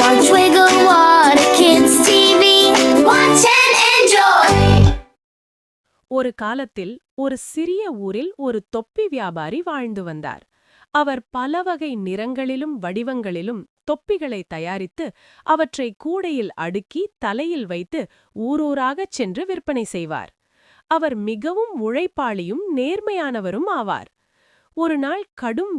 Watch Wiggle Water Kids TV. Watch and enjoy. ஒரு காலத்தில் ஒரு சிறிய ஊரில் ஒரு தொப்பி வியாபாரி வாழ்ந்து வந்தார். அவர் பல வகை நிறங்களிலும் வடிவங்களிலும் தொப்பிகளை தயாரித்து அவற்றை கூடையில் அடுக்கி தலையில் வைத்து ஊரூராகச் சென்று விற்பனை செய்வார். அவர் மிகவும் உழைப்பாளியும் நேர்மையானவரும் ஆவார். ஒரு நாள் கடும்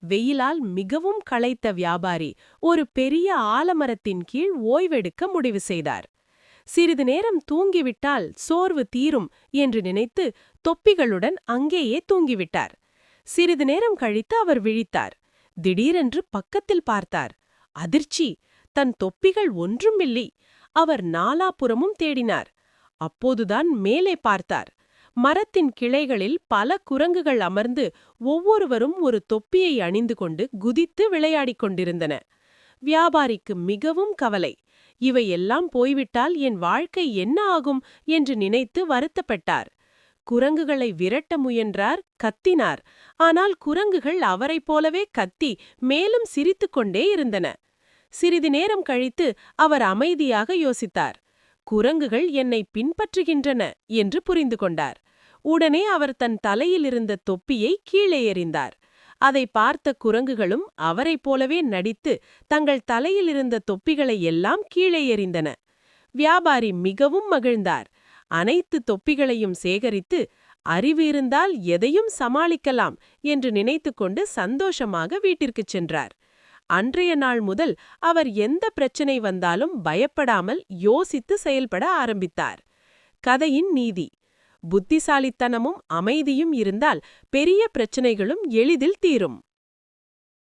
வெயிலால் மிகவும் களைத்த வியாபாரி ஒரு பெரிய ஆலமரத்தின் கீழ் ஓய்வெடுக்க முடிவு செய்தார். சிறிது நேரம் தூங்கிவிட்டால் சோர்வு தீரும் என்று நினைத்து தொப்பிகளுடன் அங்கேயே தூங்கிவிட்டார். சிறிது நேரம் கழித்து அவர் விழித்தார். திடீரென்று பக்கத்தில் பார்த்தார். அதிர்ச்சி! தன் தொப்பிகள் ஒன்றுமில்லை. அவர் நாலாபுறமும் தேடினார். அப்போதுதான் மேலே பார்த்தார். மரத்தின் கிளைகளில் பல குரங்குகள் அமர்ந்து ஒவ்வொருவரும் ஒரு தொப்பியை அணிந்து கொண்டு குதித்து விளையாடிக் கொண்டிருந்தன. வியாபாரிக்கு மிகவும் கவலை. இவையெல்லாம் போய்விட்டால் என் வாழ்க்கை என்ன ஆகும் என்று நினைத்து வருத்தப்பட்டார். குரங்குகளை விரட்ட முயன்றார், கத்தினார். ஆனால் குரங்குகள் அவரைப் போலவே கத்தி மேலும் சிரித்துக்கொண்டே இருந்தன. சிறிது நேரம் கழித்து அவர் அமைதியாக யோசித்தார். குரங்குகள் என்னை பின்பற்றுகின்றன என்று புரிந்து கொண்டார். உடனே அவர் தன் தலையிலிருந்த தொப்பியை கீழே எறிந்தார். அதை பார்த்த குரங்குகளும் அவரைப் போலவே நடித்து தங்கள் தலையிலிருந்த தொப்பிகளை எல்லாம் கீழே எறிந்தன. வியாபாரி மிகவும் மகிழ்ந்தார். அனைத்து தொப்பிகளையும் சேகரித்து அறிவு இருந்தால் எதையும் சமாளிக்கலாம் என்று நினைத்துக்கொண்டு சந்தோஷமாக வீட்டிற்குச் சென்றார். அன்றைய நாள் முதல் அவர் எந்த பிரச்சனை வந்தாலும் பயப்படாமல் யோசித்து செயல்பட ஆரம்பித்தார். கதையின் நீதி: புத்திசாலித்தனமும் அமைதியும் இருந்தால் பெரிய பிரச்சனைகளும் எளிதில் தீரும்.